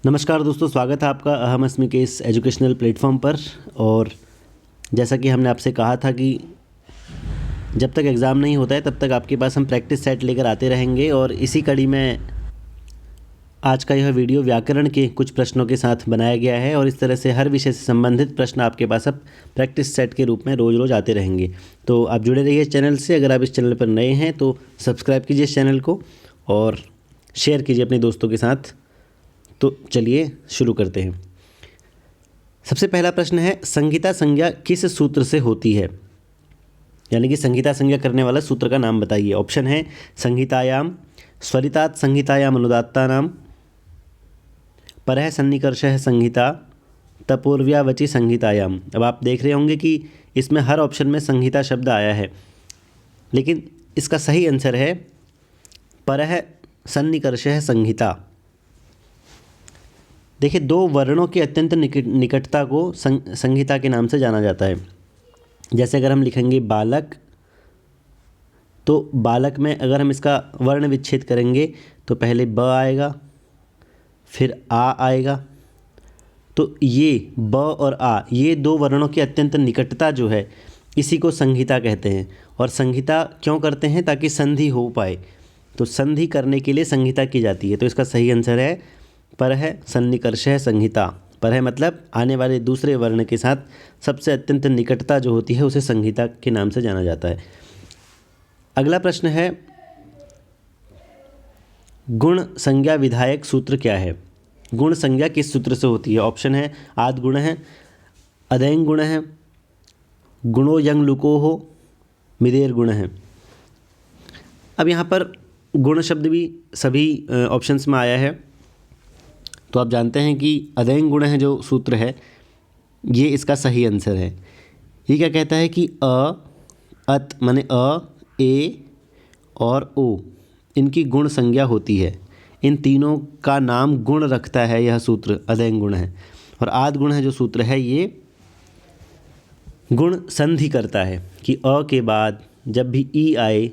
नमस्कार दोस्तों, स्वागत है आपका अहम अस्मि के इस एजुकेशनल प्लेटफॉर्म पर। और जैसा कि हमने आपसे कहा था कि जब तक एग्ज़ाम नहीं होता है तब तक आपके पास हम प्रैक्टिस सेट लेकर आते रहेंगे। और इसी कड़ी में आज का यह वीडियो व्याकरण के कुछ प्रश्नों के साथ बनाया गया है और इस तरह से हर विषय से संबंधित प्रश्न आपके पास अब प्रैक्टिस सेट के रूप में रोज़ रोज़ आते रहेंगे। तो आप जुड़े रहिए इस चैनल से। अगर आप इस चैनल पर नए हैं तो सब्सक्राइब कीजिए इस चैनल को और शेयर कीजिए अपने दोस्तों के साथ। तो चलिए शुरू करते हैं। सबसे पहला प्रश्न है, संहिता संज्ञा किस सूत्र से होती है? यानी कि संहिता संज्ञा करने वाला सूत्र का नाम बताइए। ऑप्शन है संहितायाम, स्वरितात् संहितायाम अनुदात्तानाम, परः सन्निकर्षः संहिता, तपोर्व्यावचि संहितायाम। अब आप देख रहे होंगे कि इसमें हर ऑप्शन में संहिता शब्द आया है, लेकिन इसका सही आंसर है परः सन्निकर्षः संहिता। देखिए, दो वर्णों की अत्यंत निकटता को संहिता के नाम से जाना जाता है। जैसे अगर हम लिखेंगे बालक, तो बालक में अगर हम इसका वर्ण विच्छेद करेंगे तो पहले ब आएगा, फिर आ आएगा। तो ये ब और आ, ये दो वर्णों की अत्यंत निकटता जो है, इसी को संहिता कहते हैं। और संहिता क्यों करते हैं? ताकि संधि हो पाए। तो संधि करने के लिए संहिता की जाती है। तो इसका सही आंसर है परः सन्निकर्षः संहिता। परः मतलब आने वाले दूसरे वर्ण के साथ सबसे अत्यंत निकटता जो होती है उसे संहिता के नाम से जाना जाता है। अगला प्रश्न है, गुण संज्ञा विधायक सूत्र क्या है? गुण संज्ञा किस सूत्र से होती है? ऑप्शन है आद गुण है, अदैंग गुण है, गुणो यंग लुको हो, मिदेर गुण है। अब यहाँ पर गुण शब्द भी सभी ऑप्शंस में आया है। तो आप जानते हैं कि अदैंग गुण है जो सूत्र है, ये इसका सही आंसर है। ये क्या कहता है कि अ, अत माने अ, ए और ओ, इनकी गुण संज्ञा होती है। इन तीनों का नाम गुण रखता है यह सूत्र, अदैंग गुण है। और आद गुण है जो सूत्र है, ये गुण संधि करता है कि अ के बाद जब भी ई आए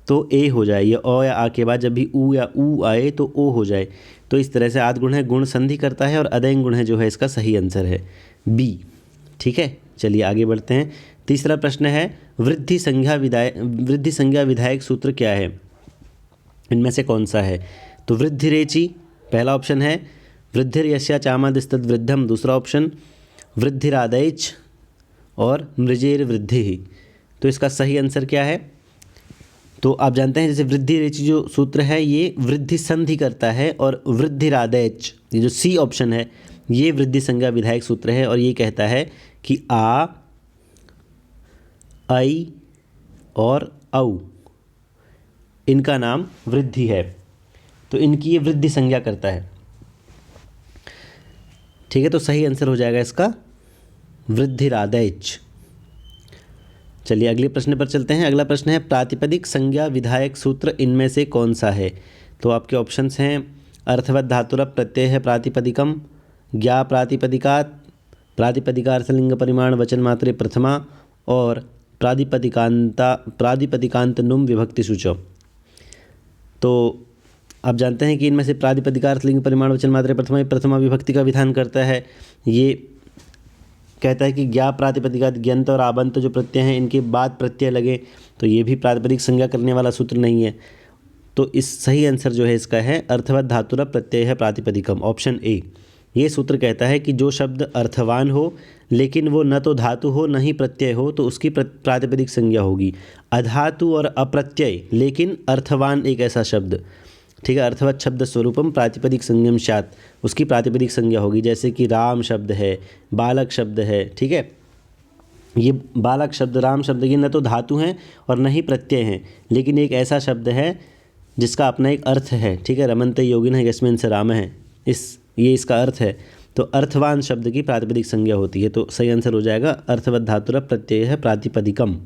तो ए हो जाए, या अ या आ के बाद जब भी ऊ या ऊ आए तो ओ हो जाए। तो इस तरह से आद गुण है गुण संधि करता है और अदैंग गुण है जो है इसका सही आंसर है बी। ठीक है, चलिए आगे बढ़ते हैं। तीसरा प्रश्न है, वृद्धि संज्ञा विधायक सूत्र क्या है? इनमें से कौन सा है? तो वृद्धिरेचि पहला ऑप्शन है, वृद्धिर्यस्या चामादिस्तद् वृद्धम दूसरा ऑप्शन, वृद्धिरादैच और मृजेर वृद्धि। तो इसका सही आंसर क्या है? तो आप जानते हैं जैसे वृद्धि रेचि जो सूत्र है ये वृद्धि संधि करता है, और वृद्धिरादैच ये जो सी ऑप्शन है ये वृद्धि संज्ञा विधायक सूत्र है और ये कहता है कि आ, ऐ और औ, इनका नाम वृद्धि है, तो इनकी ये वृद्धि संज्ञा करता है। ठीक है, तो सही आंसर हो जाएगा इसका वृद्धिरादैच। चलिए अगले प्रश्न पर चलते हैं। अगला प्रश्न है, प्रातिपदिक संज्ञा विधायक सूत्र इनमें से कौन सा है? तो आपके ऑप्शंस हैं अर्थवत् धातुरः प्रत्यय प्रातिपदिकम, ज्ञा प्रातिपदिकात्, प्रातिपदिकार्थलिंग परिमाण वचन मात्रे प्रथमा, और प्रातिपदिकांत नुम विभक्ति सूचो। तो आप जानते हैं कि इनमें से प्रातिपदिकार्थलिंग परिमाण वचन मात्रे प्रथमा, प्रथमा विभक्ति का विधान करता है। ये कहता है कि ज्ञा प्रातिपदिका ज्ञंत और आबंत जो प्रत्यय हैं इनके बाद प्रत्यय लगे, तो ये भी प्रातिपदिक संज्ञा करने वाला सूत्र नहीं है। तो इस सही आंसर जो है इसका है अर्थवत् धातुरः प्रत्यय है प्रातिपदिकम, ऑप्शन ए। ये सूत्र कहता है कि जो शब्द अर्थवान हो लेकिन वो न तो धातु हो न ही प्रत्यय हो तो उसकी प्रातिपदिक संज्ञा होगी। अधातु और अप्रत्यय लेकिन अर्थवान एक ऐसा शब्द, ठीक है, अर्थवत् शब्द स्वरूपम प्रातिपदिक संज्ञम स्यात्, उसकी प्रातिपदिक संज्ञा होगी। जैसे कि राम शब्द है, बालक शब्द है, ठीक है, ये बालक शब्द, राम शब्द, ये न तो धातु हैं और न ही प्रत्यय हैं, लेकिन एक ऐसा शब्द है जिसका अपना एक अर्थ है। ठीक है, रमन्ते योगिनः यस्मिन् स रामः, ये इसका अर्थ है। तो अर्थवान शब्द की प्रातिपदिक संज्ञा होती है। तो सही आंसर हो जाएगा अर्थवत् धातुरः प्रत्यय है प्रातिपदिकम।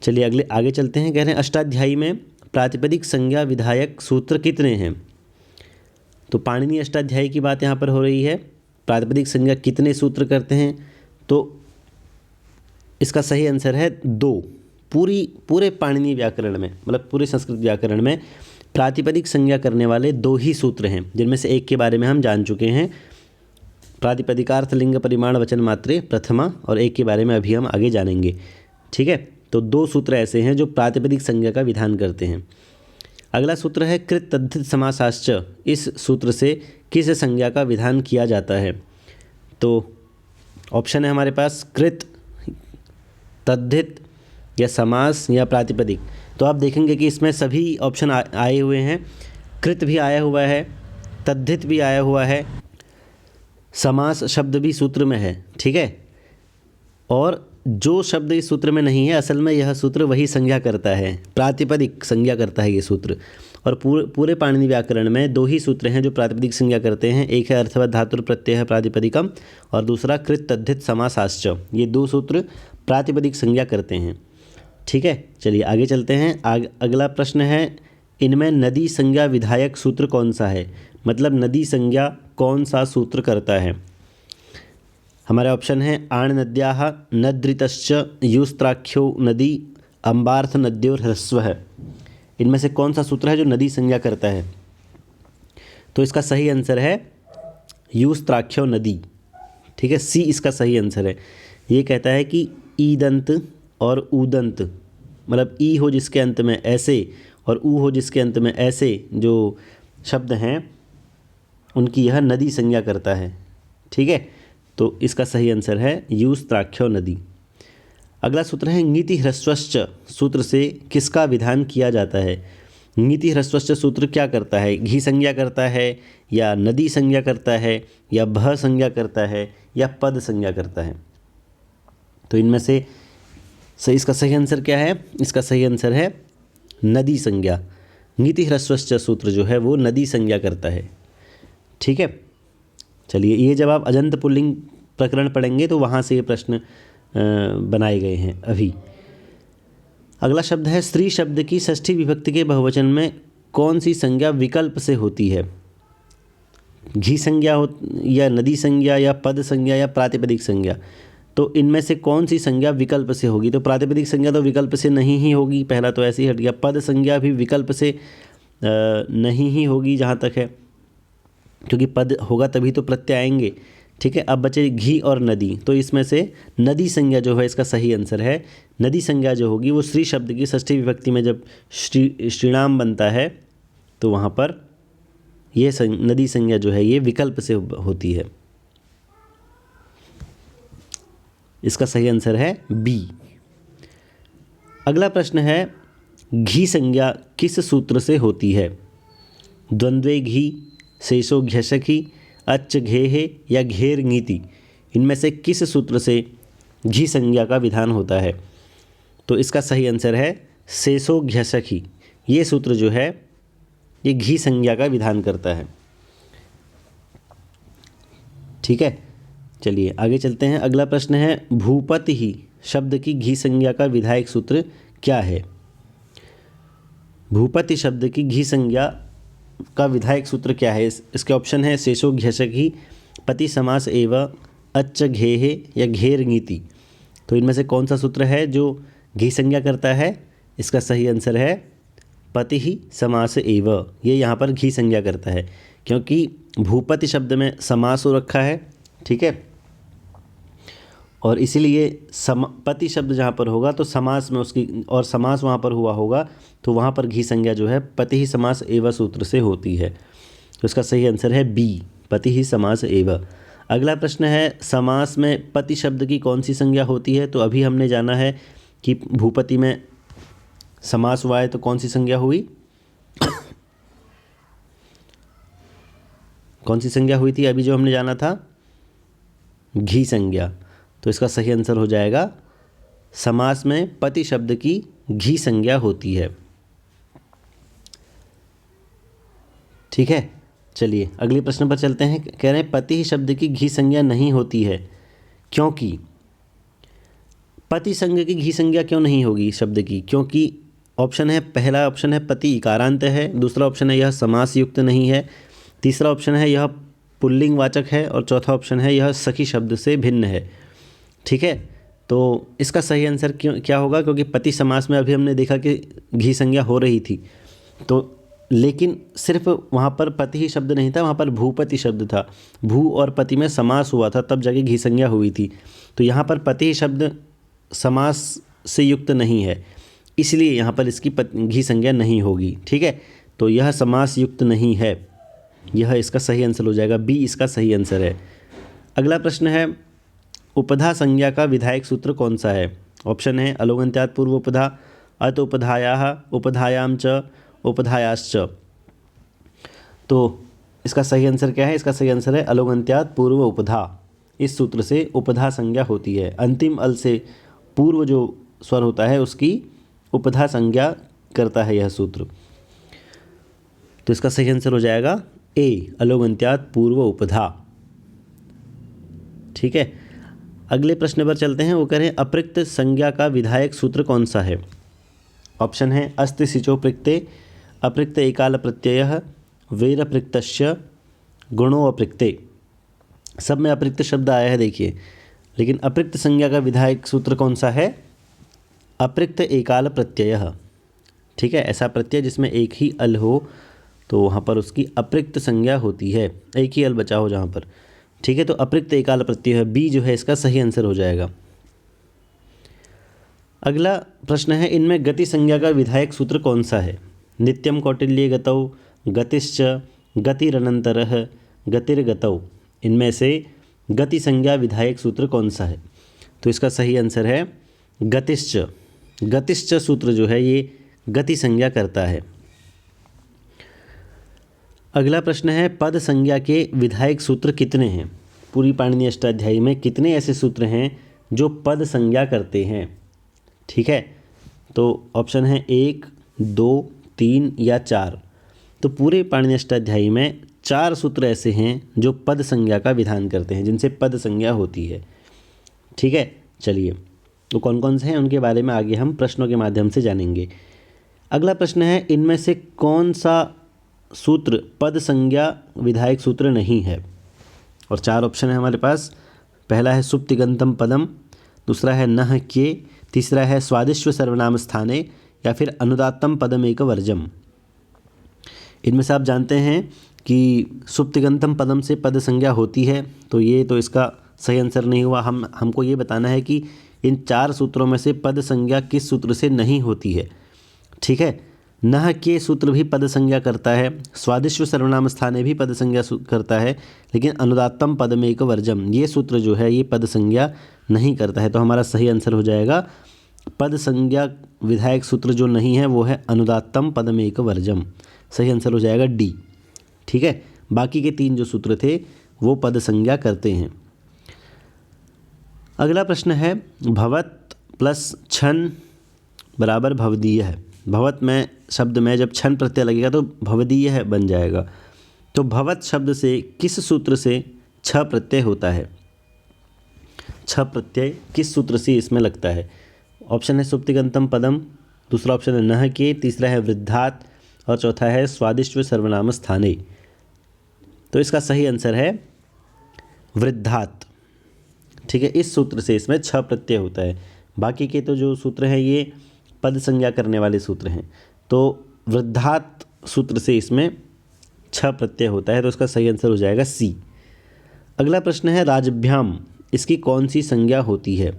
चलिए आगे चलते हैं। कह रहे हैं अष्टाध्यायी में प्रातिपदिक संज्ञा विधायक सूत्र कितने हैं? तो पाणिनि अष्टाध्यायी की बात यहाँ पर हो रही है। प्रातिपदिक संज्ञा कितने सूत्र करते हैं? तो इसका सही आंसर है 2। पूरे पाणिनि व्याकरण में, मतलब पूरे संस्कृत व्याकरण में प्रातिपदिक संज्ञा करने वाले 2 ही सूत्र हैं, जिनमें से एक के बारे में हम जान चुके हैं, प्रातिपदिकार्थ लिंग परिमाण वचन मात्रे प्रथमा, और एक के बारे में अभी हम आगे जानेंगे। ठीक है, तो 2 सूत्र ऐसे हैं जो प्रातिपदिक संज्ञा का विधान करते हैं। अगला सूत्र है कृत तद्धित समासाश्च। इस सूत्र से किस संज्ञा का विधान किया जाता है? तो ऑप्शन है हमारे पास कृत, तद्धित, या समास, या प्रातिपदिक। तो आप देखेंगे कि इसमें सभी ऑप्शन आए हुए हैं। कृत भी आया हुआ है, तद्धित भी आया हुआ है, समास शब्द भी सूत्र में है। ठीक है, और जो शब्द इस सूत्र में नहीं है, असल में यह सूत्र वही संज्ञा करता है, प्रातिपदिक संज्ञा करता है ये सूत्र। और पूरे पाणिनि व्याकरण में 2 ही सूत्र हैं जो प्रातिपदिक संज्ञा करते हैं। एक है अर्थवत् धातुर प्रत्यय प्रातिपदिकम, और दूसरा कृत तद्धित समासाश्च। ये 2 सूत्र प्रातिपदिक संज्ञा करते हैं। ठीक है, चलिए आगे चलते हैं। अगला प्रश्न है, इनमें नदी संज्ञा विधायक सूत्र कौन सा है? मतलब नदी संज्ञा कौन सा सूत्र करता है? हमारे ऑप्शन है आण नद्याः नद्रितश्च युस्त्राख्यो नदी अम्बार्थ नद्योर ह्रस्वः। इनमें से कौन सा सूत्र है जो नदी संज्ञा करता है? तो इसका सही आंसर है युस्त्राख्यो नदी। ठीक है, सी इसका सही आंसर है। ये कहता है कि ईदंत और ऊदंत, मतलब ई हो जिसके अंत में ऐसे और ऊ हो जिसके अंत में ऐसे जो शब्द हैं, उनकी यह नदी संज्ञा करता है। ठीक है, तो इसका सही आंसर है युस्त्राख्यो नदी। अगला सूत्र है ङीति ह्रस्वश्च। सूत्र से किसका विधान किया जाता है? ङीति ह्रस्वश्च सूत्र क्या करता है? घी संज्ञा करता है, या नदी संज्ञा करता है, या भः संज्ञा करता है, या पद संज्ञा करता है? तो इनमें से इसका सही आंसर क्या है? इसका सही आंसर है नदी संज्ञा। ङीति ह्रस्वश्च सूत्र जो है वो नदी संज्ञा करता है। ठीक है, चलिए, ये जब आप अजंत पुल्लिंग प्रकरण पढ़ेंगे तो वहाँ से ये प्रश्न बनाए गए हैं अभी। अगला शब्द है स्त्री शब्द की षष्ठी विभक्ति के बहुवचन में कौन सी संज्ञा विकल्प से होती है? घी संज्ञा हो, या नदी संज्ञा, या पद संज्ञा, या प्रातिपदिक संज्ञा? तो इनमें से कौन सी संज्ञा विकल्प से होगी? तो प्रातिपदिक संज्ञा तो विकल्प से नहीं ही होगी, पहला तो ऐसे ही हट गया। पद संज्ञा भी विकल्प से नहीं ही होगी जहाँ तक है, क्योंकि पद होगा तभी तो प्रत्यय आएंगे। ठीक है, अब बचे घी और नदी। तो इसमें से नदी संज्ञा जो है इसका सही आंसर है। नदी संज्ञा जो होगी वो स्त्री शब्द की षष्ठी विभक्ति में जब श्रीणाम बनता है तो वहाँ पर ये नदी संज्ञा जो है ये विकल्प से होती है। इसका सही आंसर है बी। अगला प्रश्न है घी संज्ञा किस सूत्र से होती है? द्वंद्वे घी, शेषो घ्यशखी, अच्च घेहे, या घेर ङीति? इनमें से किस सूत्र से घी संज्ञा का विधान होता है? तो इसका सही आंसर है शेषो घ्यशखी। ये सूत्र जो है ये घी संज्ञा का विधान करता है। ठीक है, चलिए आगे चलते हैं। अगला प्रश्न है भूपति ही शब्द की घी संज्ञा का विधायक सूत्र क्या है? भूपति शब्द की घी संज्ञा का विधायक सूत्र क्या है? इसके ऑप्शन है शेषो घ्यशखी, पति समास एवं, अच्च घेहे, या घेर ङीति? तो इनमें से कौन सा सूत्र है जो घी संज्ञा करता है? इसका सही आंसर है पति ही समास एवं। ये यहाँ पर घी संज्ञा करता है क्योंकि भूपति शब्द में समास हो रखा है। ठीक है, और इसीलिए पति शब्द जहाँ पर होगा तो समास में उसकी, और समास वहाँ पर हुआ होगा तो वहाँ पर घी संज्ञा जो है पति ही समास एवं सूत्र से होती है। तो इसका सही आंसर है बी, पति ही समास एवं। अगला प्रश्न है समास में पति शब्द की कौन सी संज्ञा होती है? तो अभी हमने जाना है कि भूपति में समास हुआ है तो कौन सी संज्ञा हुई? कौन सी संज्ञा हुई थी अभी जो हमने जाना था? घी संज्ञा। तो इसका सही आंसर हो जाएगा समास में पति शब्द की घी संज्ञा होती है। ठीक है, चलिए अगले प्रश्न पर चलते हैं। कह रहे हैं पति शब्द की घी संज्ञा नहीं होती है क्योंकि? पति संज्ञा की घी संज्ञा क्यों नहीं होगी शब्द की? क्योंकि ऑप्शन है, पहला ऑप्शन है पति इकारांत है, दूसरा ऑप्शन है यह समास युक्त नहीं है, तीसरा ऑप्शन है यह पुल्लिंग वाचक है, और चौथा ऑप्शन है यह सखी शब्द से भिन्न है। ठीक है, तो इसका सही आंसर क्या होगा? क्योंकि पति समास में अभी हमने देखा कि घी संज्ञा हो रही थी, तो लेकिन सिर्फ वहाँ पर पति ही शब्द नहीं था, वहाँ पर भूपति शब्द था। भू और पति में समास हुआ था, तब जाके घी संज्ञा हुई थी। तो यहाँ पर पति ही शब्द समास से युक्त नहीं है, इसलिए यहाँ पर इसकी घी संज्ञा नहीं होगी। ठीक है, तो यह समास युक्त नहीं है, यह इसका सही आंसर हो जाएगा। बी इसका सही आंसर है। अगला प्रश्न है, उपधा संज्ञा का विधायक सूत्र कौन सा है? ऑप्शन है अलोगन्त्यात् पूर्व उपधा, अत उपधायाः, उपधायां च, उपधायाश्च। तो इसका सही आंसर क्या है? इसका सही आंसर है अलोगन्त्यात् पूर्व उपधा। इस सूत्र से उपधा संज्ञा होती है। अंतिम अल से पूर्व जो स्वर होता है उसकी उपधा संज्ञा करता है यह सूत्र। तो इसका सही आंसर हो जाएगा ए, अलोगन्त्यात् पूर्व उपधा। ठीक है, अगले प्रश्न पर चलते हैं। वो कह रहे हैं अप्रक्त संज्ञा का विधायक सूत्र कौन सा है? ऑप्शन है अस्ति सिचो प्रत्यय, अप्रक्त एकाल प्रत्यय, वेर अप्रक्तस्य, गुणो अप्रक्ते। सब में अप्रक्त शब्द आया है देखिए, लेकिन अप्रक्त संज्ञा का विधायक सूत्र कौन सा है? अप्रक्त एकाल प्रत्यय। ठीक है, ऐसा प्रत्यय जिसमें एक ही अल हो तो वहाँ पर उसकी अप्रक्त संज्ञा होती है, एक ही अल बचा हो जहाँ पर। ठीक है, तो अप्रक्त एकाल प्रत्यय है, बी जो है इसका सही आंसर हो जाएगा। अगला प्रश्न है, इनमें गति संज्ञा का विधायक सूत्र कौन सा है? नित्यम कौटिल्ये गतौ, गतिश्च, गतिरनंतरः, गतिर्गतौ। इनमें से गति संज्ञा विधायक सूत्र कौन सा है? तो इसका सही आंसर है गतिश्च। गतिश्च सूत्र जो है ये गति संज्ञा करता है। अगला प्रश्न है, पद संज्ञा के विधायक सूत्र कितने हैं? पूरी पाणिनि अष्टाध्यायी में कितने ऐसे सूत्र हैं जो पद संज्ञा करते हैं? ठीक है, तो ऑप्शन है 1, 2, 3 या 4। तो पूरे पाणिनि अष्टाध्यायी में 4 सूत्र ऐसे हैं जो पद संज्ञा का विधान करते हैं, जिनसे पद संज्ञा होती है। ठीक है, चलिए तो कौन कौन से हैं उनके बारे में आगे हम प्रश्नों के माध्यम से जानेंगे। अगला प्रश्न है, इनमें से कौन सा सूत्र पद संज्ञा विधायक सूत्र नहीं है? और 4 ऑप्शन है हमारे पास। पहला है सुप्तिगंतम पदम, दूसरा है नह के, तीसरा है स्वादिष्व सर्वनाम स्थाने, या फिर अनुदात्तम पदम एक वर्जम। इनमें से आप जानते हैं कि सुप्तिगंतम पदम से पद संज्ञा होती है, तो ये तो इसका सही आंसर नहीं हुआ। हमको ये बताना है कि इन 4 सूत्रों में से पद संज्ञा किस सूत्र से नहीं होती है। ठीक है, नह के सूत्र भी पद संज्ञा करता है, स्वादिष्व सर्वनाम स्थाने भी पद संज्ञा करता है, लेकिन अनुदात्तम पदम एक वर्जम ये सूत्र जो है ये पद संज्ञा नहीं करता है। तो हमारा सही आंसर हो जाएगा पद संज्ञा विधायक सूत्र जो नहीं है वो है अनुदात्तम पदम एक वर्जम। सही आंसर हो जाएगा डी। ठीक है, बाकी के 3 जो सूत्र थे वो पद संज्ञा करते हैं। अगला प्रश्न है, भवत प्लस छन बराबर भवदीय है। भवत में शब्द में जब छन प्रत्यय लगेगा तो भवदीय है बन जाएगा। तो भवत शब्द से किस सूत्र से छ प्रत्यय होता है? छ प्रत्यय किस सूत्र से इसमें लगता है? ऑप्शन है सुप्तिगंतम पदम, दूसरा ऑप्शन है नह के, तीसरा है वृद्धात और चौथा है स्वादिष्व सर्वनाम स्थाने। तो इसका सही आंसर है वृद्धात। ठीक है, इस सूत्र से इसमें छ प्रत्यय होता है। बाकी के तो जो सूत्र हैं ये पद संज्ञा करने वाले सूत्र हैं, तो वृद्धात सूत्र से इसमें छ प्रत्यय होता है, तो इसका सही आंसर हो जाएगा सी। अगला प्रश्न है, राजभ्याम इसकी कौन सी संज्ञा होती है?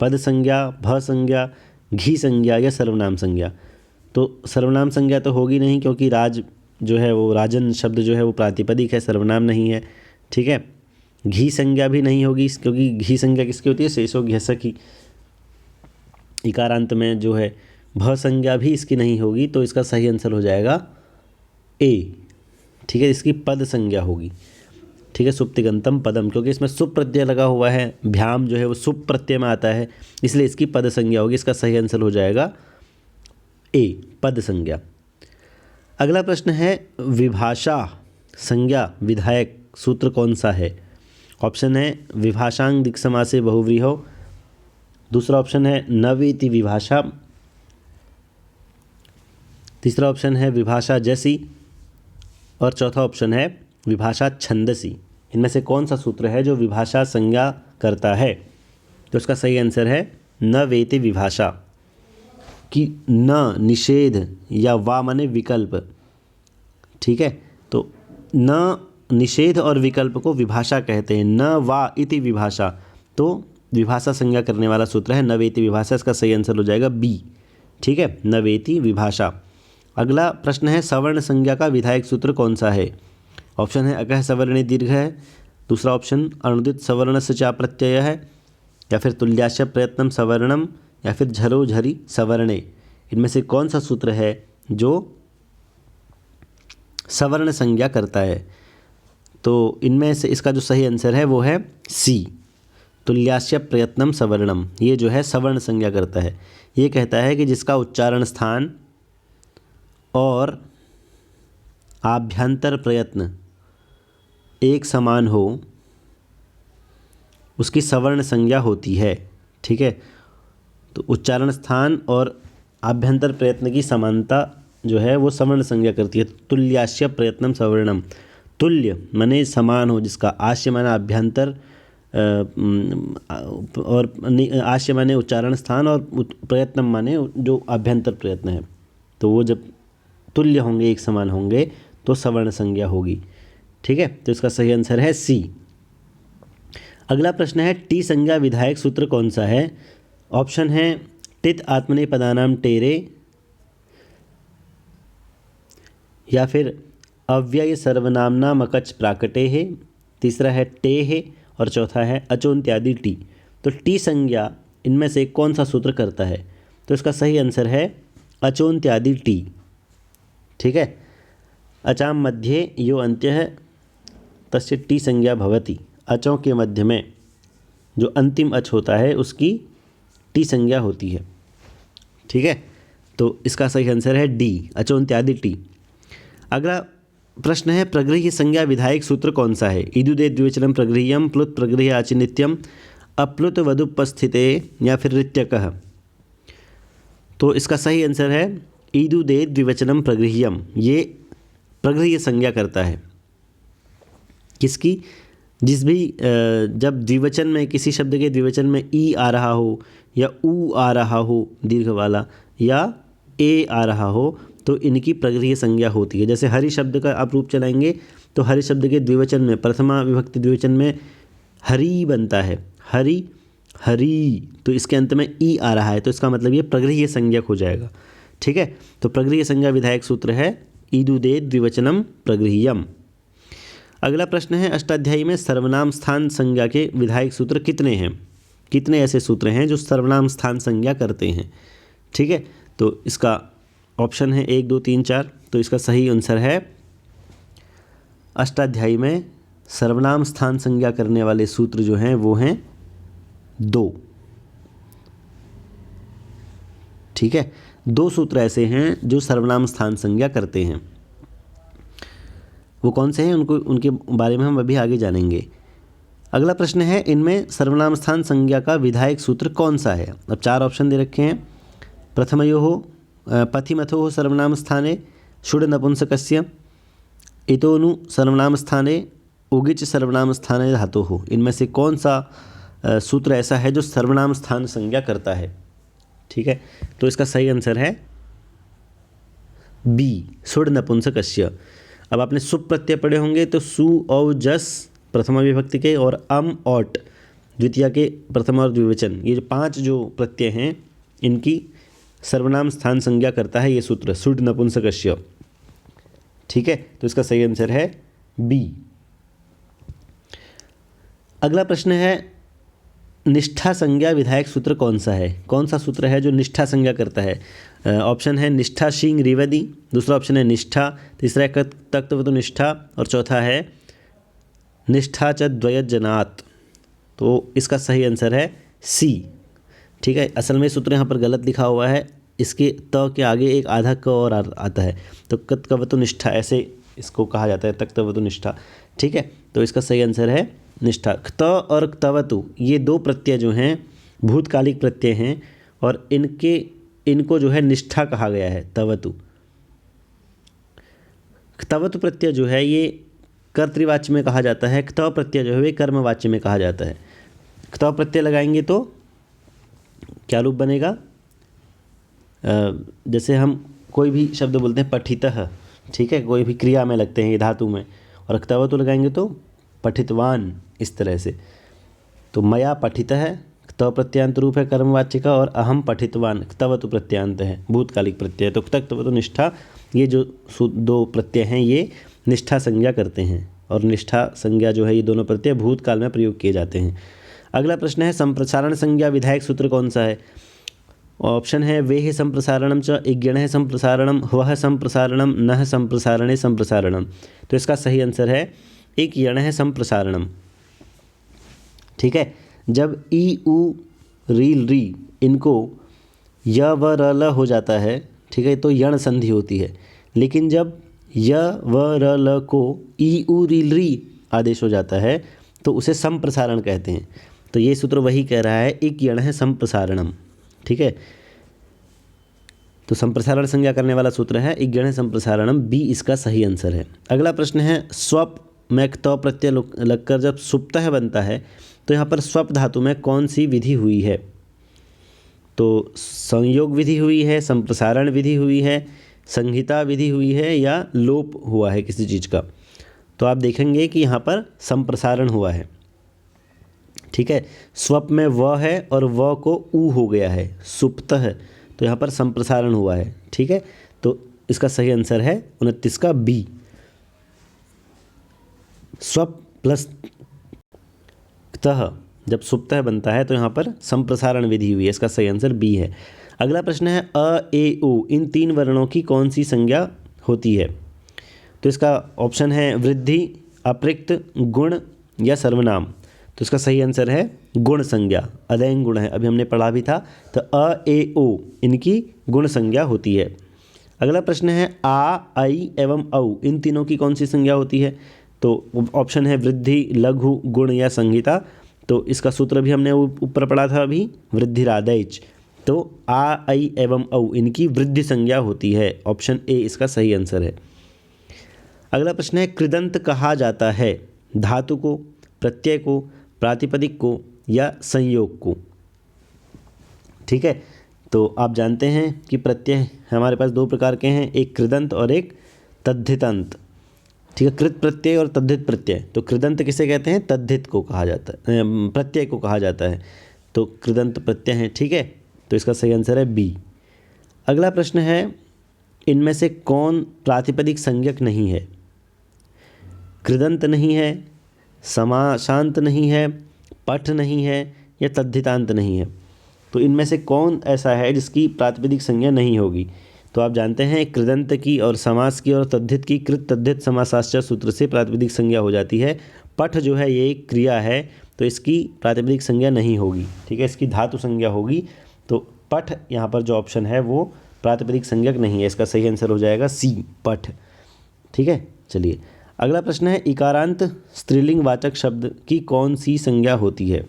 पद संज्ञा, भ संज्ञा, घी संज्ञा या सर्वनाम संज्ञा? तो सर्वनाम संज्ञा तो होगी नहीं, क्योंकि राज जो है वो राजन शब्द जो है वो प्रातिपदिक है, सर्वनाम नहीं है। ठीक है, घी संज्ञा भी नहीं होगी, क्योंकि घी संज्ञा किसकी होती है? शेषो घ्यस की। इकारांत में जो है भ संज्ञा भी इसकी नहीं होगी, तो इसका सही आंसर हो जाएगा ए। ठीक है, इसकी पद संज्ञा होगी। ठीक है, सुप्तिगंतम पदम, क्योंकि इसमें सुप प्रत्यय लगा हुआ है, भ्याम जो है वो सुप प्रत्यय में आता है, इसलिए इसकी पद संज्ञा होगी। इसका सही आंसर हो जाएगा ए, पद संज्ञा। अगला प्रश्न है, विभाषा संज्ञा विधायक सूत्र कौन सा है? ऑप्शन है विभाषांग दिक् समासे बहुव्रीहौ, दूसरा ऑप्शन है नवेति विभाषा, तीसरा ऑप्शन है विभाषा जैसी और चौथा ऑप्शन है विभाषा छंदसी। इनमें से कौन सा सूत्र है जो विभाषा संज्ञा करता है? तो इसका सही आंसर है न वेति विभाषा। कि न निषेध या वा माने विकल्प, ठीक है। तो न निषेध और विकल्प को विभाषा कहते हैं। न वा इति विभाषा, तो विभाषा संज्ञा करने वाला सूत्र है नवेति विभाषा। इसका सही आंसर हो जाएगा बी। ठीक है, नवेति विभाषा। अगला प्रश्न है सवर्ण संज्ञा का विधायक सूत्र कौन सा है। ऑप्शन है अकः सवर्णे दीर्घ है, दूसरा ऑप्शन अनुदित सवर्ण से चा प्रत्यय है, या फिर तुल्याश्च प्रयत्नम सवर्णम, या फिर झरो झरी सवर्णे। इनमें से कौन सा सूत्र है जो सवर्ण संज्ञा करता है। तो इनमें से इसका जो सही आंसर है वो है सी, तुल्याश्च प्रयत्नम सवर्णम। ये जो है सवर्ण संज्ञा करता है। ये कहता है कि जिसका उच्चारण स्थान और आभ्यंतर प्रयत्न एक समान हो उसकी सवर्ण संज्ञा होती है। ठीक है, तो उच्चारण स्थान और आभ्यंतर प्रयत्न की समानता जो है वो सवर्ण संज्ञा करती है। तुल्याश्च प्रयत्नम सवर्णम, तुल्य माने समान हो जिसका, आश्य माने आभ्यंतर और आश्य माने उच्चारण स्थान और प्रयत्नम माने जो आभ्यंतर प्रयत्न है। तो वो जब तुल्य होंगे, एक समान होंगे, तो सवर्ण संज्ञा होगी। ठीक है, तो इसका सही आंसर है सी। अगला प्रश्न है टी संज्ञा विधायक सूत्र कौन सा है। ऑप्शन है टित आत्मनेपदानाम टेरे, या फिर अव्यय सर्वनामना मकच प्राकटे है, तीसरा है टे है, और चौथा है अचोन्त्यादि टी। तो टी संज्ञा इनमें से कौन सा सूत्र करता है। तो इसका सही आंसर है अचोन्त्यादि टी। ठीक है, अचाम मध्ये यो अंत्य है तस्य टी संज्ञा भवति। अचों के मध्य में जो अंतिम अच होता है उसकी टी संज्ञा होती है। ठीक है, तो इसका सही आंसर है डी, अचोन्त्यादि टी। अगला प्रश्न है प्रगृह्य संज्ञा विधायक सूत्र कौन सा है। ईदुदे द्विवचनम प्रगृह्यम, प्लुत प्रगृह्य आचिनित्यम, अप्लुत वदुपस्थिते, या फिर ऋत्यकः। तो इसका सही आंसर है ईदुदे द्विवचनम प्रगृह्यम। ये प्रगृह्य संज्ञा करता है किसकी, जिस भी जब द्विवचन में, किसी शब्द के द्विवचन में ई आ रहा हो या ऊ आ रहा हो दीर्घ वाला, या ए आ रहा हो, तो इनकी प्रगृह्य संज्ञा होती है। जैसे हरि शब्द का आप रूप चलाएंगे तो हरि शब्द के द्विवचन में, प्रथमा विभक्ति द्विवचन में हरि बनता है, हरि हरि, तो इसके अंत में ई आ रहा है, तो इसका मतलब ये प्रगृह्य संज्ञक हो जाएगा। ठीक है, तो प्रगृह्य संज्ञा विधायक सूत्र है ईदुदे द्विवचनम प्रगृह्यम। अगला प्रश्न है अष्टाध्यायी में सर्वनाम स्थान संज्ञा के विधायक सूत्र कितने हैं। कितने ऐसे सूत्र हैं जो सर्वनाम स्थान संज्ञा करते हैं। ठीक है, तो इसका ऑप्शन है 1 2 3 4। तो इसका सही आंसर है अष्टाध्यायी में सर्वनाम स्थान संज्ञा करने वाले सूत्र जो हैं वो हैं 2। ठीक है, 2 सूत्र ऐसे हैं जो सर्वनाम स्थान संज्ञा करते हैं। वो कौन से हैं उनके बारे में हम अभी आगे जानेंगे। अगला प्रश्न है इनमें सर्वनाम स्थान संज्ञा का विधायक सूत्र कौन सा है। अब 4 ऑप्शन दे रखे हैं। प्रथमयोः पथिमथोः सर्वनाम स्थाने शुड नपुंसकस्य, इतोनु सर्वनाम स्थाने उगिच सर्वनाम स्थाने धातुः। इनमें से कौन सा सूत्र ऐसा है जो सर्वनाम स्थान संज्ञा करता है। ठीक है, तो इसका सही आंसर है बी, सुड नपुंसकस्य। अब आपने सुप प्रत्यय पढ़े होंगे तो सु औ जस प्रथमा विभक्ति के और अम औट द्वितीय के प्रथमा और द्विवचन, ये जो 5 जो प्रत्यय हैं इनकी सर्वनाम स्थान संज्ञा करता है ये सूत्र सुड नपुंसकस्य। ठीक है, तो इसका सही आंसर है बी। अगला प्रश्न है निष्ठा संज्ञा विधायक सूत्र कौन सा है। कौन सा सूत्र है जो निष्ठा संज्ञा करता है। ऑप्शन है निष्ठा शींग रिवदी, दूसरा ऑप्शन है निष्ठा, तीसरा है तक्तवतु निष्ठा, और चौथा है निष्ठा च द्वयत जनात। तो इसका सही आंसर है सी। ठीक है, असल में सूत्र यहाँ पर गलत लिखा हुआ है, इसके त के आगे एक आधा क और आता है, तो कत्कवतु निष्ठा ऐसे इसको कहा जाता है, तक्तवतु निष्ठा। ठीक है, तो इसका सही आंसर है निष्ठा। क्त और क्तवतु ये 2 प्रत्यय जो हैं भूतकालिक प्रत्यय हैं और इनको जो है निष्ठा कहा गया है। तवतु क्तवतु प्रत्यय जो है ये कर्तृवाच्य में कहा जाता है, क्तव प्रत्यय जो है वे कर्मवाच्य में कहा जाता है। क्तव प्रत्यय लगाएंगे तो क्या रूप बनेगा। जैसे हम कोई भी शब्द बोलते हैं पठितः, ठीक है, कोई भी क्रिया में लगते हैं ये धातु में, और क्तवतु लगाएंगे तो पठितवान, इस तरह से। तो मया पठित है क्तव प्रत्यांत रूप है कर्मवाच्य का, और अहम पठितवान क्तवतु प्रत्यांत है भूतकालिक प्रत्यय। तो क्तक क्तवतु निष्ठा, ये जो दो प्रत्यय हैं ये निष्ठा संज्ञा करते हैं, और निष्ठा संज्ञा जो है ये दोनों प्रत्यय भूतकाल में प्रयोग किए जाते हैं। अगला प्रश्न है संप्रसारण संज्ञा विधायक सूत्र कौन सा है? ऑप्शन है वेह संप्रसारणम च, इज्ञण संप्रसारणम, वह संप्रसारणम, नह संप्रसारणे संप्रसारणम। तो इसका सही आंसर है एक यण संप्रसारणम। ठीक है, जब ई उ रील री इनको य व र ल हो जाता है, ठीक है, तो यण संधि होती है। लेकिन जब य व र ल को ई उ रील री आदेश हो जाता है तो उसे संप्रसारण कहते हैं। तो ये सूत्र वही कह रहा है एक यण है संप्रसारणम। ठीक है, तो संप्रसारण संज्ञा करने वाला सूत्र है एक यण संप्रसारणम, बी इसका सही आंसर है। अगला प्रश्न है स्वप में क्तव प्रत्यय लगकर जब सुप्तः बनता है तो यहाँ पर स्वप धातु में कौन सी विधि हुई है? तो संयोग विधि हुई है, संप्रसारण विधि हुई है, संहिता विधि हुई है, या लोप हुआ है किसी चीज़ का? तो आप देखेंगे कि यहाँ पर संप्रसारण हुआ है। ठीक है, स्वप में व है और व को ऊ हो गया है, सुप्तः, तो यहाँ पर संप्रसारण हुआ है। ठीक है, तो इसका सही आंसर है 29 का बी। स्वप प्लस क्तः जब सुप्तः बनता है तो यहाँ पर संप्रसारण विधि हुई है, इसका सही आंसर बी है। अगला प्रश्न है अ ए ओ इन तीन वर्णों की कौन सी संज्ञा होती है? तो इसका ऑप्शन है वृद्धि, अपृक्त, गुण या सर्वनाम। तो इसका सही आंसर है गुण संज्ञा, अदैंग गुण है, अभी हमने पढ़ा भी था। तो अ ए ओ इनकी गुण संज्ञा होती है। अगला प्रश्न है आ, आई एवं औ इन तीनों की कौन सी संज्ञा होती है? तो ऑप्शन है वृद्धि, लघु, गुण या संहिता। तो इसका सूत्र भी हमने ऊपर पढ़ा था अभी, वृद्धिरादैच। तो आ, आई एवं औ इनकी वृद्धि संज्ञा होती है, ऑप्शन ए इसका सही आंसर है। अगला प्रश्न है कृदंत कहा जाता है धातु को, प्रत्यय को, प्रातिपदिक को या संयोग को? ठीक है, तो आप जानते हैं कि प्रत्यय हमारे पास दो प्रकार के हैं, एक कृदंत और एक तद्धितांत। ठीक है, कृत प्रत्यय और तद्धित प्रत्यय। तो कृदंत किसे कहते हैं? तद्धित को कहा जाता है, प्रत्यय को कहा जाता है, तो कृदंत प्रत्यय हैं। ठीक है, तो इसका सही आंसर है बी। अगला प्रश्न है इनमें से कौन प्रातिपदिक संज्ञक नहीं है? कृदंत नहीं है, समासांत नहीं है, पठ नहीं है या तद्धितांत नहीं है। तो इनमें से कौन ऐसा है जिसकी प्रातिपदिक संज्ञा नहीं होगी? तो आप जानते हैं कृदंत की और समास की और तद्धित की कृत तद्धित समासाश्चर्य सूत्र से प्रातिपदिक संज्ञा हो जाती है। पठ जो है ये एक क्रिया है तो इसकी प्रातिपदिक संज्ञा नहीं होगी। ठीक है, इसकी धातु संज्ञा होगी। तो पठ यहाँ पर जो ऑप्शन है वो प्रातिपदिक संज्ञक नहीं है, इसका सही आंसर हो जाएगा सी, पठ। ठीक है, चलिए अगला प्रश्न है इकारांत स्त्रीलिंग वाचक शब्द की कौन सी संज्ञा होती है?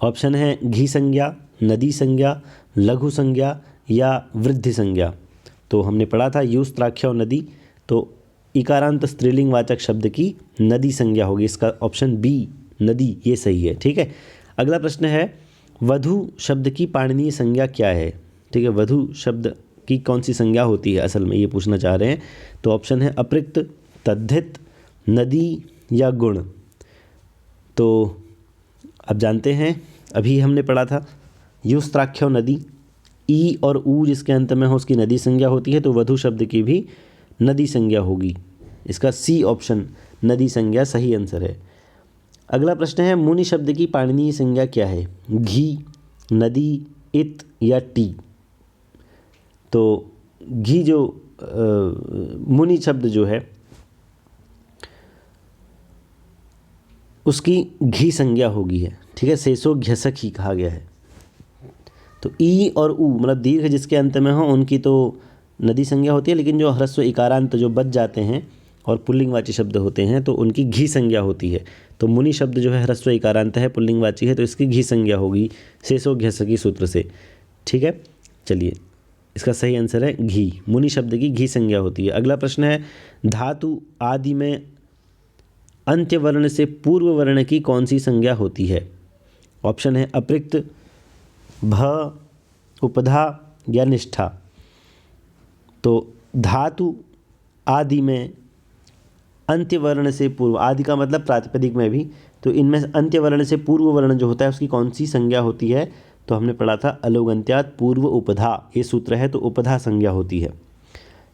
ऑप्शन है घी संज्ञा, नदी संज्ञा, लघु संज्ञा या वृद्धि संज्ञा। तो हमने पढ़ा था यूस्त्राख्य और नदी, तो इकारांत स्त्रीलिंग वाचक शब्द की नदी संज्ञा होगी, इसका ऑप्शन बी नदी ये सही है। ठीक है, अगला प्रश्न है वधु शब्द की पाणिनीय संज्ञा क्या है? ठीक है, वधु शब्द की कौन सी संज्ञा होती है असल में ये पूछना चाह रहे हैं। तो ऑप्शन है अपृक्त, तद्धित, नदी या गुण। तो अब जानते हैं अभी हमने पढ़ा था यूस्त्राख्य नदी, ई और ऊ जिसके अंत में हो उसकी नदी संज्ञा होती है, तो वधु शब्द की भी नदी संज्ञा होगी, इसका सी ऑप्शन नदी संज्ञा सही आंसर है। अगला प्रश्न है मुनि शब्द की पाणिनीय संज्ञा क्या है? घी, नदी, इत या टी। तो घी जो मुनि शब्द जो है उसकी घी संज्ञा होगी है। ठीक है, शेषो घ्यसक ही कहा गया है। तो ई और ऊ मतलब दीर्घ जिसके अंत में हो उनकी तो नदी संज्ञा होती है, लेकिन जो ह्रस्व इकारांत जो बच जाते हैं और पुल्लिंगवाची शब्द होते हैं तो उनकी घी संज्ञा होती है। तो मुनि शब्द जो है ह्रस्व इकारांत है, पुल्लिंगवाची है, तो इसकी घी संज्ञा होगी शेषो घ्यसकी सूत्र से। ठीक है, चलिए इसका सही आंसर है घी, मुनि शब्द की घी संज्ञा होती है। अगला प्रश्न है धातु आदि में अंत्य वर्ण से पूर्व वर्ण की कौन सी संज्ञा होती है? ऑप्शन है अपृक्त, भ, उपधा या निष्ठा। तो धातु आदि में अंत्यवर्ण से पूर्व, आदि का मतलब प्रातिपदिक में भी, तो इनमें अंत्यवर्ण से पूर्व वर्ण जो होता है उसकी कौन सी संज्ञा होती है? तो हमने पढ़ा था अलोगंत्यात् पूर्व उपधा, ये सूत्र है, तो उपधा संज्ञा होती है।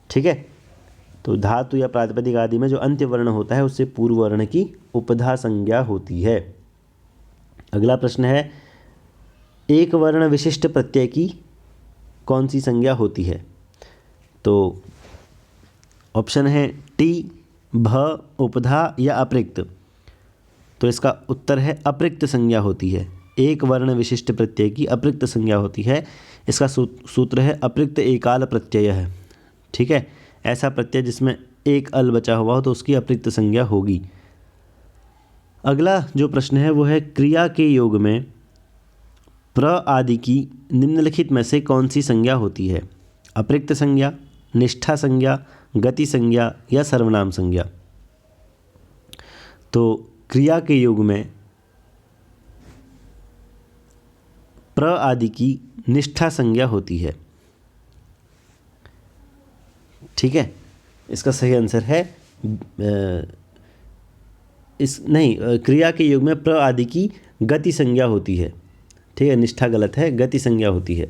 ठीक है, तो धातु या प्रातिपदिक आदि में जो अंत्यवर्ण होता है उससे पूर्व वर्ण की उपधा संज्ञा होती है। अगला प्रश्न है, एक वर्ण विशिष्ट प्रत्यय की कौन सी संज्ञा होती है? तो ऑप्शन है टी, भ, उपधा या अप्रिक्त। तो इसका उत्तर है अप्रिक्त संज्ञा होती है। एक वर्ण विशिष्ट प्रत्यय की अप्रिक्त संज्ञा होती है। इसका सूत्र है अप्रिक्त एकाल प्रत्यय है। ठीक है, ऐसा प्रत्यय जिसमें एक अल बचा हुआ हो तो उसकी अप्रिक्त संज्ञा होगी। अगला जो प्रश्न है वो है, क्रिया के योग में प्र आदि की निम्नलिखित में से कौन सी संज्ञा होती है? अप्रिक्त संज्ञा, निष्ठा संज्ञा, गति संज्ञा या सर्वनाम संज्ञा। तो क्रिया के योग में प्र आदि की निष्ठा संज्ञा होती है। ठीक है, इसका सही आंसर है क्रिया के योग में प्र आदि की गति संज्ञा होती है। ठीक है, निष्ठा गलत है, गति संज्ञा होती है।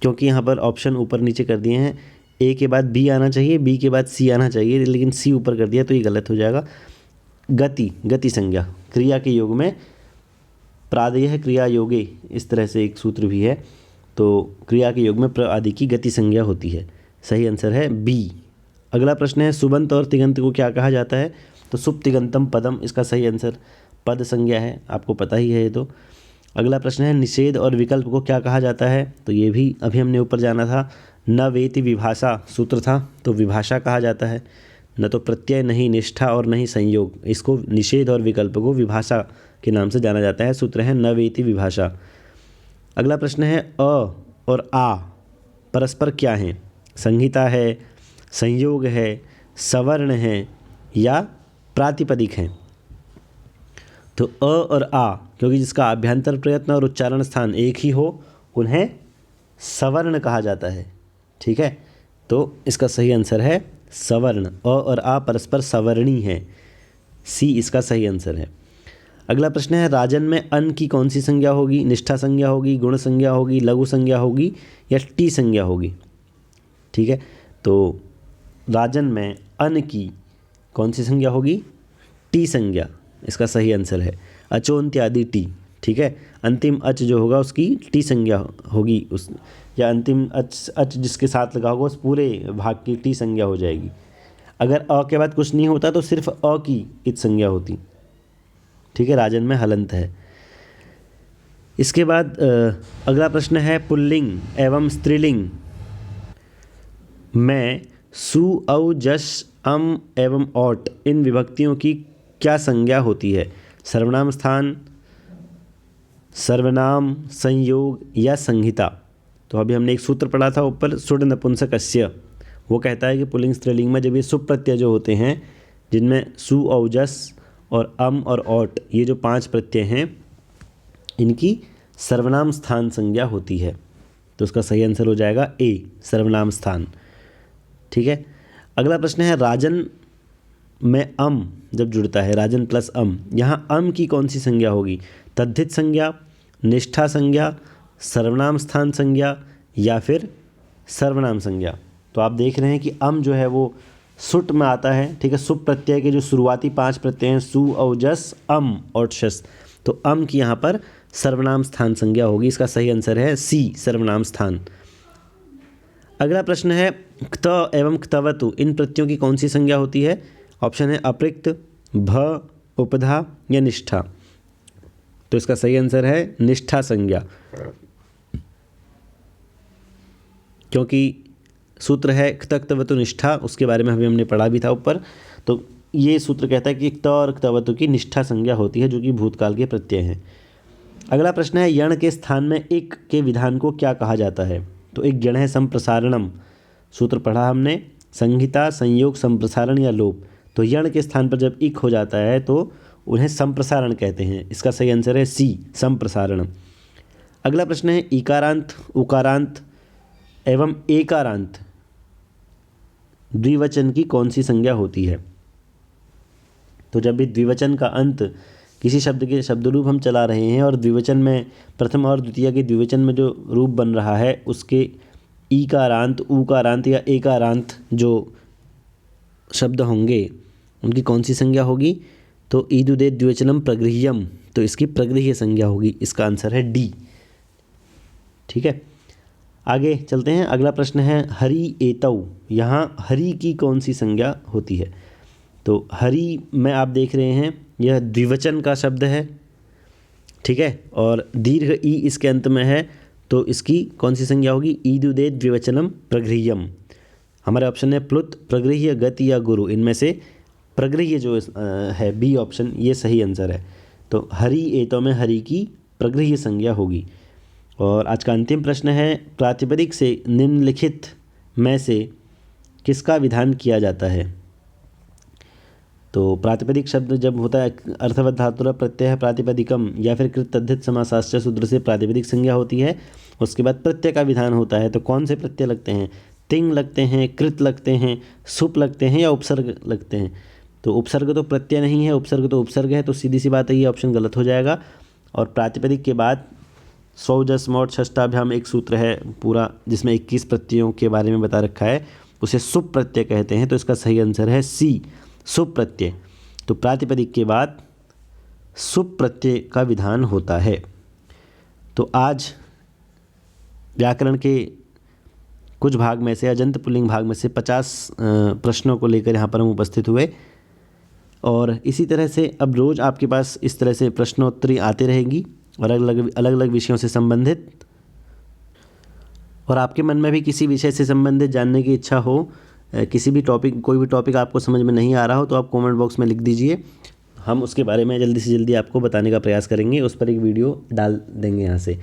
क्योंकि यहाँ पर ऑप्शन ऊपर नीचे कर दिए हैं, ए के बाद बी आना चाहिए, बी के बाद सी आना चाहिए, लेकिन सी ऊपर कर दिया तो ये गलत हो जाएगा। गति संज्ञा, क्रिया के योग में प्रादेय क्रिया योगे, इस तरह से एक सूत्र भी है। तो क्रिया के योग में प्र आदि की गति संज्ञा होती है। सही आंसर है बी। अगला प्रश्न है, सुबंत और तिगंत को क्या कहा जाता है? तो सुप तिगंतम पदम, इसका सही आंसर पद संज्ञा है, आपको पता ही है ये तो। अगला प्रश्न है, निषेध और विकल्प को क्या कहा जाता है? तो ये भी अभी हमने ऊपर जाना था, न वेति विभाषा सूत्र था, तो विभाषा कहा जाता है। न तो प्रत्यय, नहीं निष्ठा और नहीं संयोग, इसको निषेध और विकल्प को विभाषा के नाम से जाना जाता है। सूत्र है न वेति विभाषा। अगला प्रश्न है, अ और आ परस्पर क्या हैं? संहिता है, संयोग है, सवर्ण है या प्रातिपदिक हैं? तो अ और आ, क्योंकि जिसका अभ्यंतर प्रयत्न और उच्चारण स्थान एक ही हो उन्हें सवर्ण कहा जाता है। ठीक है, तो इसका सही आंसर है सवर्ण। अ और आ परस्पर सवर्णी है, सी इसका सही आंसर है। अगला प्रश्न है, राजन में अन की कौन सी संज्ञा होगी? निष्ठा संज्ञा होगी, गुण संज्ञा होगी, लघु संज्ञा होगी या टी संज्ञा होगी? ठीक है, तो राजन में अन की कौन सी संज्ञा होगी? टी संज्ञा, इसका सही आंसर है अचोन्त्यादि टी। ठीक है, अंतिम अच जो होगा उसकी टी संज्ञा होगी, उस या अंतिम अच जिसके साथ लगा होगा उस पूरे भाग की टी संज्ञा हो जाएगी। अगर अ के बाद कुछ नहीं होता तो सिर्फ अ की इत संज्ञा होती। ठीक है, राजन में हलंत है। इसके बाद अगला प्रश्न है, पुल्लिंग एवं स्त्रीलिंग में सु, औ, जस, अम एवं औट इन विभक्तियों की क्या संज्ञा होती है? सर्वनाम स्थान, सर्वनाम, संयोग या संहिता? तो अभी हमने एक सूत्र पढ़ा था ऊपर, सुड नपुंसकस्य, वो कहता है कि पुल्लिंग स्त्रीलिंग में जब ये सुप प्रत्यय जो होते हैं, जिनमें सु, औ, जस और अम और औट, ये जो 5 प्रत्यय हैं, इनकी सर्वनाम स्थान संज्ञा होती है। तो उसका सही आंसर हो जाएगा ए, सर्वनाम स्थान। ठीक है, अगला प्रश्न है, राजन में अम जब जुड़ता है, राजन प्लस अम, यहाँ अम की कौन सी संज्ञा होगी? तद्धित संज्ञा, निष्ठा संज्ञा, सर्वनाम स्थान संज्ञा या फिर सर्वनाम संज्ञा? तो आप देख रहे हैं कि अम जो है वो सुट में आता है। ठीक है, सुप प्रत्यय के जो शुरुआती 5 प्रत्यय हैं, सु, औ, जस, अम और शस, तो अम की यहाँ पर सर्वनाम स्थान संज्ञा होगी। इसका सही आंसर है सी, सर्वनाम स्थान। अगला प्रश्न है, क्त एवं क्तवतु इन प्रत्ययों की कौन सी संज्ञा होती है? ऑप्शन है अप्रिक्त, भ, उपधा या निष्ठा। तो इसका सही आंसर है निष्ठा संज्ञा, क्योंकि सूत्र है क्त क्तवतु निष्ठा, उसके बारे में अभी हमने पढ़ा भी था ऊपर। तो ये सूत्र कहता है कि क्त और क्तवतु की निष्ठा संज्ञा होती है, जो कि भूतकाल के प्रत्यय हैं। अगला प्रश्न है, यण के स्थान में इक के विधान को क्या कहा जाता है? तो एक यण है संप्रसारणम, सूत्र पढ़ा हमने, संहिता, संयोग, संप्रसारण या लोप। तो यण के स्थान पर जब इक हो जाता है तो उन्हें संप्रसारण कहते हैं। इसका सही आंसर है सी, संप्रसारण। अगला प्रश्न है, इकारांत, उकारांत एवं एकारांत द्विवचन की कौन सी संज्ञा होती है? तो जब भी द्विवचन का अंत किसी शब्द के शब्द रूप हम चला रहे हैं और द्विवचन में प्रथम और द्वितीय के द्विवचन में जो रूप बन रहा है उसके ईकारांत, ऊकारांत या एकारांत जो शब्द होंगे उनकी कौन सी संज्ञा होगी? तो ईदुदे द्विवचनम प्रगृह्यम, तो इसकी प्रगृह्य संज्ञा होगी। इसका आंसर है डी। ठीक है, आगे चलते हैं। अगला प्रश्न है हरि एतौ, यहाँ हरि की कौन सी संज्ञा होती है? तो हरि में आप देख रहे हैं यह द्विवचन का शब्द है, ठीक है, और दीर्घ ई इसके अंत में है, तो इसकी कौन सी संज्ञा होगी? ईदुदे द्विवचनम प्रगृह्यम। हमारे ऑप्शन है प्लुत, प्रगृह्य, गति या गुरु। इनमें से प्रगृह्य जो है बी ऑप्शन, ये सही आंसर है। तो हरि एतौ में हरि की प्रगृह्य संज्ञा होगी। और आज का अंतिम प्रश्न है प्रातिपदिक से निम्नलिखित में से किसका विधान किया जाता है? तो प्रातिपदिक शब्द जब होता है अर्थवत धातुर प्रत्यय प्रातिपदिकम या फिर कृत तद्धित समासाश्च सूत्र से प्रातिपदिक संज्ञा होती है। उसके बाद प्रत्यय का विधान होता है। तो कौन से प्रत्यय लगते हैं? तिंग लगते हैं, कृत लगते हैं, सुप लगते हैं या उपसर्ग लगते हैं? तो उपसर्ग तो प्रत्यय नहीं है, उपसर्ग तो उपसर्ग है, तो सीधी सी बात है ये ऑप्शन गलत हो जाएगा। और प्रातिपदिक के बाद सौ जस मोट षष्ठाभ्याम एक सूत्र है पूरा जिसमें 21 प्रत्ययों के बारे में बता रखा है, उसे सुप प्रत्यय कहते हैं। तो इसका सही आंसर है सी, सुप प्रत्यय। तो प्रातिपदिक के बाद सुप प्रत्यय का विधान होता है। तो आज व्याकरण के कुछ भाग में से, अजंत पुल्लिंग भाग में से 50 प्रश्नों को लेकर यहाँ पर हम उपस्थित हुए। और इसी तरह से अब रोज़ आपके पास इस तरह से प्रश्नोत्तरी आते रहेगी और अलग अलग विषयों से संबंधित। और आपके मन में भी किसी विषय से संबंधित जानने की इच्छा हो, किसी भी टॉपिक, कोई भी टॉपिक आपको समझ में नहीं आ रहा हो, तो आप कमेंट बॉक्स में लिख दीजिए। हम उसके बारे में जल्दी से जल्दी आपको बताने का प्रयास करेंगे, उस पर एक वीडियो डाल देंगे यहाँ से।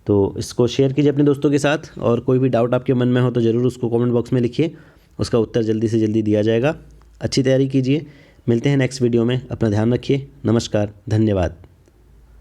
तो इसको शेयर कीजिए अपने दोस्तों के साथ। और कोई भी डाउट आपके मन में हो तो ज़रूर उसको कमेंट बॉक्स में लिखिए, उसका उत्तर जल्दी से जल्दी दिया जाएगा। अच्छी तैयारी कीजिए। मिलते हैं नेक्स्ट वीडियो में। अपना ध्यान रखिए। नमस्कार, धन्यवाद।